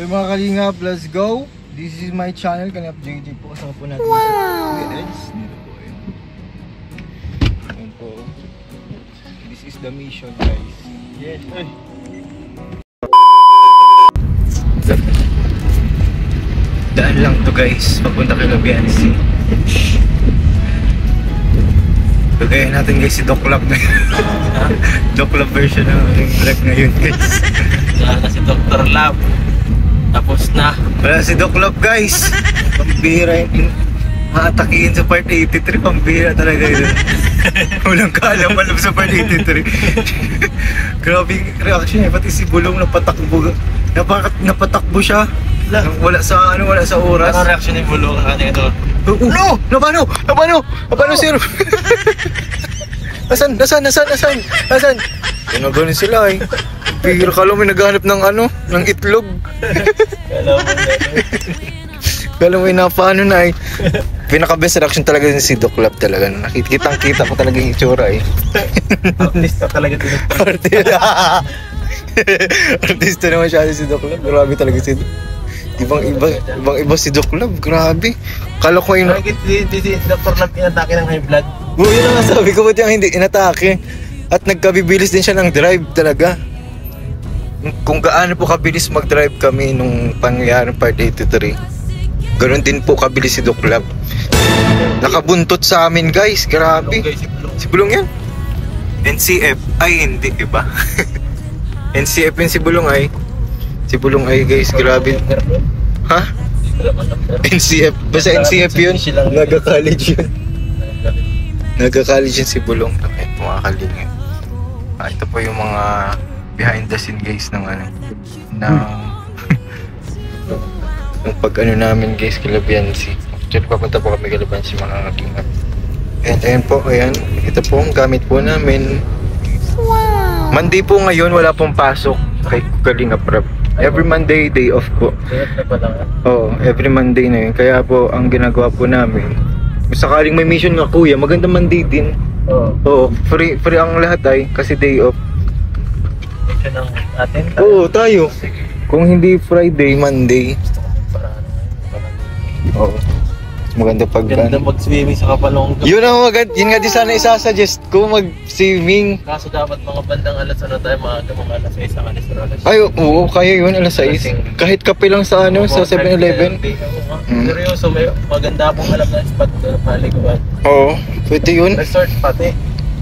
mga kalingap, let's go. This is my channel, Kalingap JJ po. Kasama po natin si Eds. Dito po yun. Ayan po. This is the mission, guys. Yes. Daan lang to, guys. Papunta kay Labiansi. Gagayin natin, guys, si Doc Lab ngayon. Doc Lab version ng vlog ngayon, guys. Wala na si Dr. Lab. Tapos na. Wala si Doc Lab, guys. Pambira yun. Maatakihin sa part 83. Pambira talaga yun. Walang kaalaman sa part 83. Grabe yung reaction niya. Pati si Bulong napatakbo. Napatakbo siya. Wala sa oras. Ano reaction ni Bulong kanya ito? No! Napano sir? Nasaan? Ginaganon sila eh. Bigil ka lang may naghahanap ng ng itlog. Kala mo yung napaano na eh. Pinaka-best reaction talaga din si Doc Lab talaga. Nakikita ko talaga yung itsura eh. Artista talaga din. Artista naman siya si Doc Lab. Grabe talaga si Ibang-iba si Doc Lab. Grabe. Kala ko yung... Si Dr. Lab inatake ng high blood. Yun na nga sabi ko, ba't yung hindi inatake? At nagkabibilis din siya ng drive talaga. Kung gaano po kabilis mag-drive kami nung pangyayari part 83, ganoon din po kabilis si Doc Lab. Nakabuntot sa amin, guys. Grabe. Si Bulong yan? NCF. Ay, hindi, iba. NCF yun si Bulong ay. Si Bulong ay, guys. Grabe. Ha? NCF. Basta NCF yun. Naga-college yun. Naga-college yun si Bulong. Ito mga kalingin. Ito po yung mga behind the scene, guys, ng ng pag-ano namin, guys, Kalabiansi. Actually, papunta po kami Kalabiansi, mga kalingap. And ayan po, ayan. Ito po ang gamit po namin. Wow! Monday po ngayon, wala pong pasok kay Kalingap Rap. Every Monday, day off po. Oo, every Monday na yun. Kaya po, ang ginagawa po namin, sakaling may mission nga kuya, maganda Monday din. Oo, free ang lahat ay, kasi day off. Mission ng atin? Oo, tayo. Kung hindi Friday, Monday. Oo. Maganda pag Ganda mag-swimming sa Kapalong. Yun ang maganda, yun nga di sana isasuggest ko mag-swimming. Kaso dapat mga bandang alas tayo, mga alas 6 ang alas. Ay, oo, kaya yun, alas 6. Kahit kape lang sa sa 7-Eleven. Seryoso, may maganda akong alam na spot doon, paliguan. Oo, pwede yun. Resort pati.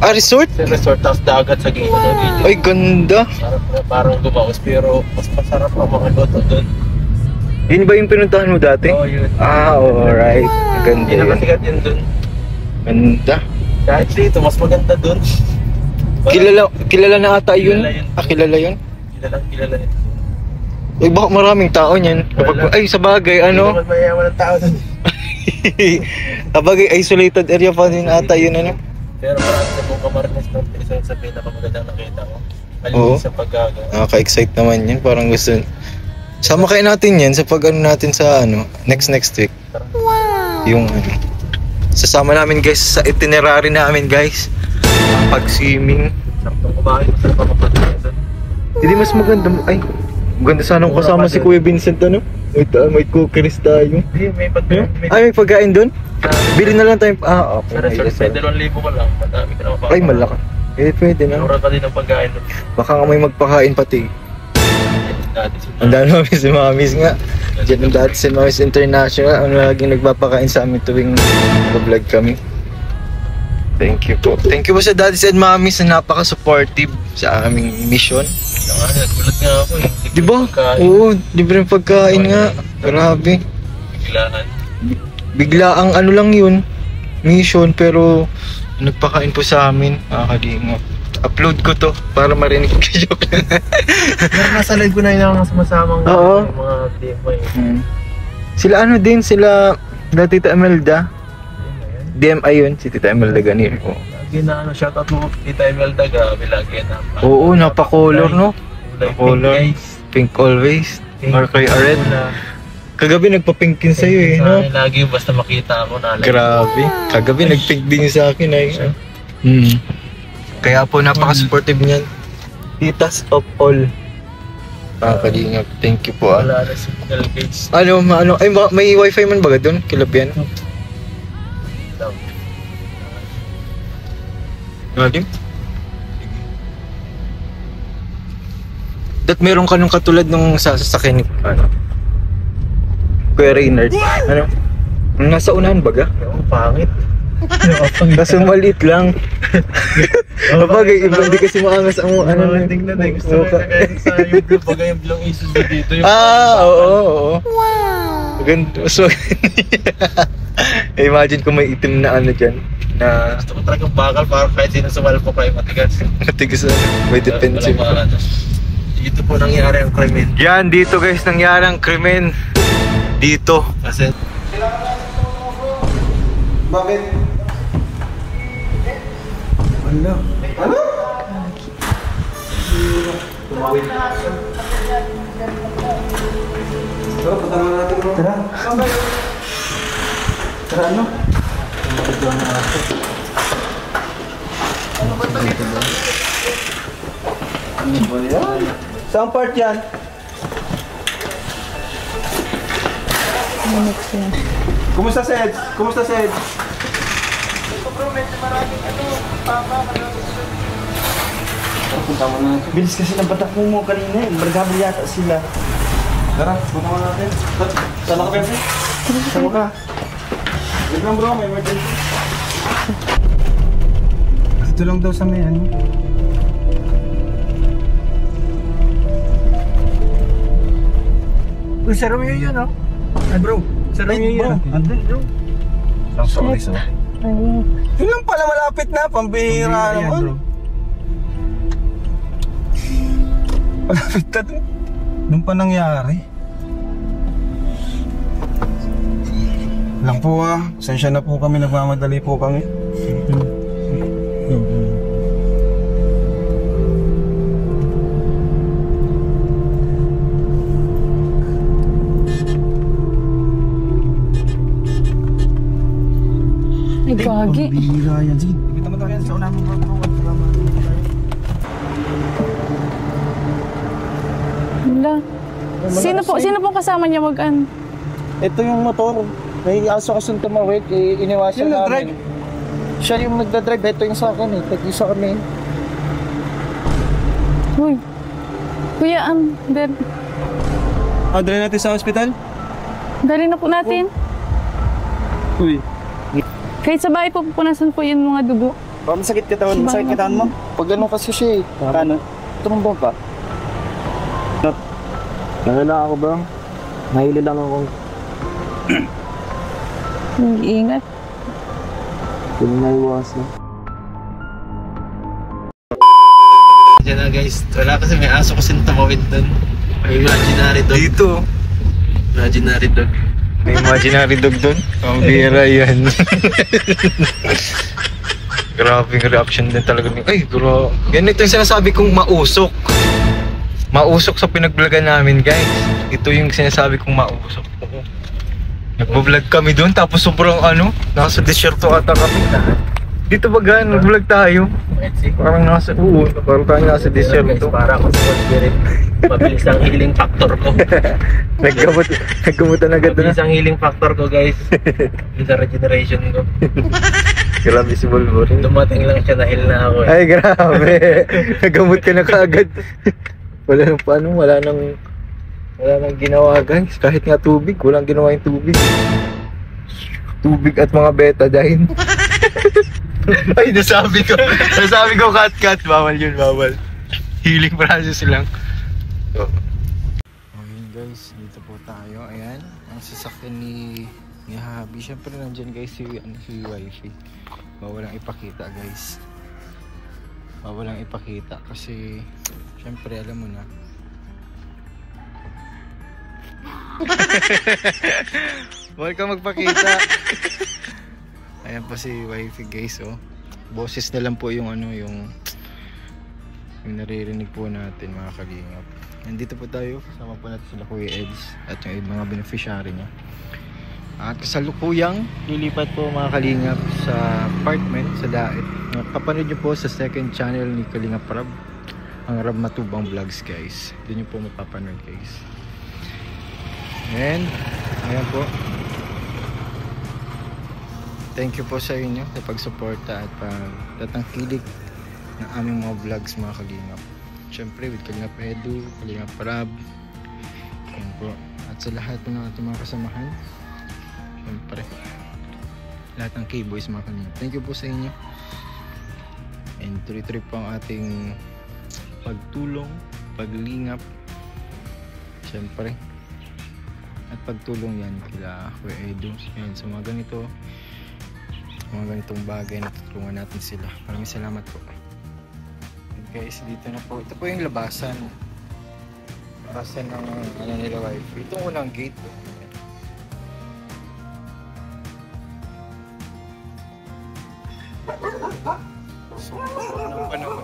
Ah, resort? Resort, tapos dagat sa gilid. Ay, ganda. Parang gumaos, pero mas masarap ang mga goto doon. Yun ba yung pinuntahan mo dati? Oo, yun. Ah, alright. Ganda Hindi yun. nakasikat yun doon. Ganda. Kahit dito, mas maganda doon. Kilala na ata yun? Kilala yun? Kilala yun. Ay, baka maraming tao niyan. Ay, sa bagay, Hindi naman mayaman ng tao doon. Sa bagay, isolated area pa din ata yun, Pero marami sa buong Camarines doon. Isa sa pinakamagandang nakita ko. Malinis sa paggaga. Nakaka-excite naman yun. Parang gusto... Sama kayo natin yan sa natin sa next week. Wow. Yung sasama namin, guys, sa itinerary namin, guys. Pag-swimming. Saktong kumain, masarap ang mapagkain doon. Hindi mas maganda. Ay, maganda sana kung kasama si Kuya Vincent, may cookies tayo. May pagkain doon? Bili na lang tayo. Okay. Sa resort, 2,000 ko lang. Madami ka naman. Ay, malaki. Pwede na. Mura pa din ang pagkain doon. Baka nga may magpakain pati. Ang dami namin si Mamis nga. Diyan ang dati si Mamis International. Ang laging nagpapakain sa amin tuwing vlog kami. Thank you po. Thank you po sa Daddies and Mamis na napaka-supportive sa aming mission. Nagulat nga ako eh. Diba? Oo, libreng pagkain nga. Grabe. Biglaang lang yun. Mission, pero nagpakain po sa amin. Nakakalinga. Upload ko to para marinig ko siya. Nasa live ko na yun ang sumasamang mga DMY. Sila sila Tita Imelda. DMI yun, si Tita Imelda Ganir. Shoutout mo Tita Imelda, grabe lagi na. Oo, napakolor, no? Napakolor. Pink always. Or kay Ared. Kagabi nagpa-pinkin sa'yo eh, no? Lagi basta makita ako na. Grabe. Kagabi nag-pink din sa akin ay. Kaya po napaka-supportive niyan. Titas of all. Kalingap. Thank you po Wala na signal guys. Ay, may wifi man ba doon? Kilabyan? Ngalim? Dat meron ka nung katulad nung sasakyan ni Kuya Reynard. Ano? Nasa unahan baga? Ang pangit. Kaso maliit lang. Kapag hindi kasi maangas ang Tingnan na, gusto ko na kaya sa YouTube pag yung blong isus dito yung oo. Wow! Mas imagine kung may itim na ano dyan na gusto ko talagang bakal para kahit sino sumalpo kayo matigas. matigas na may defensive. Dito po nangyari ang krimen. Yan, dito guys nangyari ang krimen. Dito. Kasi Bakit? Ano? Ano? Tara, punta na natin bro. Tara. Tara, ano? Ano ba yan? Saan part yan? Kumusta Sed? Kumusta Sed? Punta mo na natin. Bilis kasi ng batak mo kanina eh. Margabal yata sila. Tara, punta mo natin. Saan ka Pepsi? Saan ka? Wait lang bro, may emergency. Ito lang daw sa may ano. Uy, sa Romeo yun oh. Ay bro, sa Romeo yun. Andun bro. Sorry. Yun lang pala, malapit na, pambihira naman. Malapit na doon. Doon pa nangyari. Lang po sensya na po kami, nagmamadali po kami. Ay, gagi. Pambihira yan. Sige, kita mo tayo yan sa unang mga bro. Wala. Sino po kasama niya mag-an? Ito yung motor. May aso kasong tumawid, iniwasan Yung namin. Siya yung nagdadrive, ito yung sa akin eh. Tag-isa kami. Uy. Kuya, dead. Dali natin sa hospital? Dali na po natin. Uy. Kahit sa bahay po, pupunasan po yung mga dugo. Baka masakit katawan, masakit katawan mo? Pag ano kasi siya eh. Ano? Tumumbo pa. Nalala ako bro. Nahili lang ako. Ingat. Kung naiwas na. Diyan na guys, wala kasi may aso kasi tumawid doon. May imaginary dog. Dito. Imaginary dog. May imaginary dog doon. Pambihira yan. Grabe yung reaction din talaga ni. Ay, bro. Yan ito yung sinasabi kong mausok. Mausok sa pinag-vlogan namin, guys. Ito yung sinasabi kong mausok. Nagbo-vlog kami doon tapos sobrang nasa desierto ata kami. Dito ba nag-vlog tayo? Parang parang tayo nasa desierto. Para ako sa spirit. Mabilis ang healing factor ko. Naggamutan agad na. Mabilis ang healing factor ko guys. Yung sa regeneration ko. Grabe si Wolverine. Dumating lang siya, na-heal na ako eh. Ay, grabe. Nagamot ka na kaagad. Wala nang ginawa guys. Kahit nga tubig, walang ginawa yung tubig. Tubig at mga betadine. Ay, nasabi ko cut. Bawal yun, bawal. Healing process lang. So. Ayun guys, dito po tayo. Ayan, ang sasakyan ni Habi. Siyempre nandyan guys si wifey. Bawalang ipakita guys. Bawalang ipakita kasi siyempre alam mo na. Bawal ka magpakita. Ayan pa si wifey guys oh. Boses na lang po yung yung naririnig po natin mga kalingap. Nandito po tayo, kasama po natin sila Kuya Eds at yung mga beneficiary niya. At kasalukuyang lilipat po mga kalingap sa apartment sa Daet. Kapanood nyo po sa second channel ni Kalingap Rab. ang Rab Matubang Vlogs guys. Doon nyo po mapapanood guys. And ayan po, thank you po sa inyo sa pagsuporta at pagtatangkilik ng aming mga vlogs mga kalingap. Syempre with Kalingap Edu, Kalingap Rab, ayan po, at sa lahat ng ating mga kasamahan, syempre lahat ng K-Boys mga kalingap, thank you po sa inyo. And tuloy-tuloy po ang ating pagtulong, paglingap, syempre, at pagtulong yan kila Kuya Edu yan, sa mga ganitong bagay na tutulungan natin sila. Maraming salamat po. And guys, dito na po, ito po yung labasan ng nila wife. Itong unang gate po. So, ng panahon.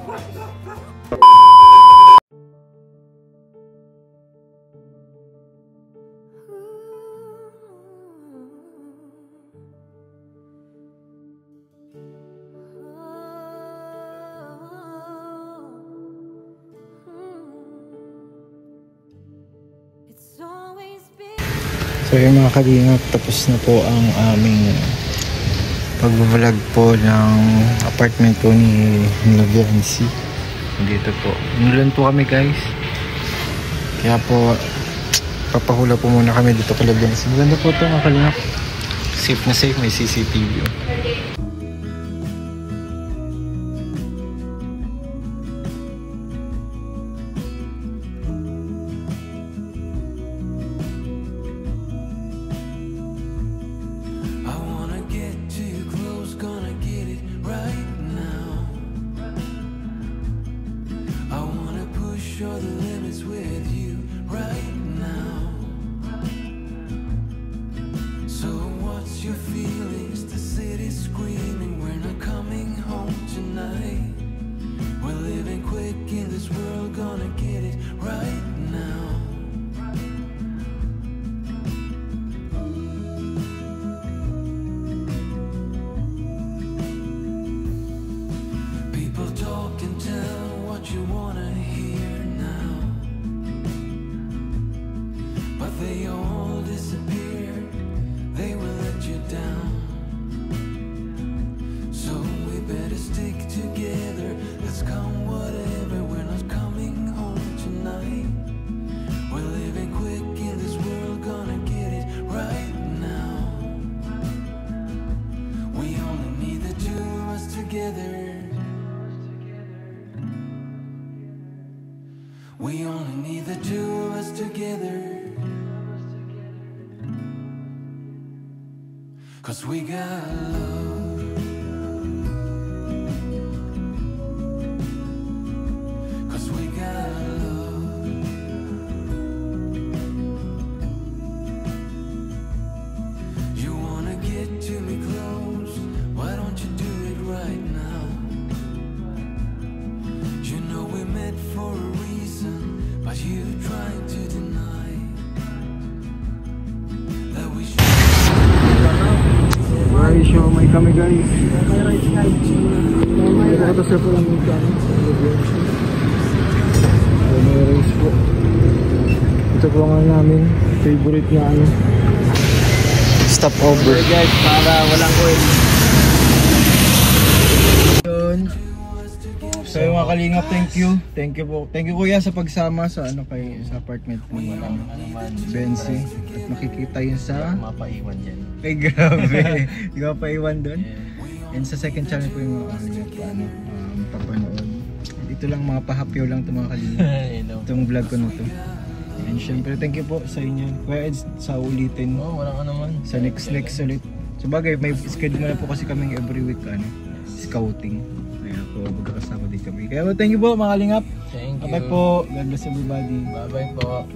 So yung mga kalingap, tapos na po ang aming pag-vlog po ng apartment po ni Viancy. Dito po, inulan po kami guys, kaya po papahula po muna kami dito kay Viancy. Maganda po ito mga kalingap, safe na safe, may CCTV. We only need the two of us together, 'cause we got love, 'cause we got love. You wanna get to me close, why don't you do it right now? You know we met for a reason, but you trying to deny that we should. Right, show may kami guys. Ito sa po lang ito. May rice po. Ito po nga namin favorite na stop over. Guys, para walang oil. Yun. So yung mga kalingap, thank you. Thank you po. Thank you kuya sa pagsama sa sa apartment ni Viancy. At makikita yun sa Mapaiwan yan. ay grabe. Di ka mapaiwan doon. And sa second channel po yung mga kalingap papanood. Ito lang mga pahapyaw lang itong mga kalingap. Itong vlog ko na to. And syempre thank you po sa inyo. Kuya Eds, sa ulitin. Walang naman. Sa next ulit. So bagay, may schedule na po kasi kaming every week scouting. Kaya po magkakasama din kami. Kaya thank you po mga kalingap. Thank you. Bye po. God bless everybody. Bye-bye po.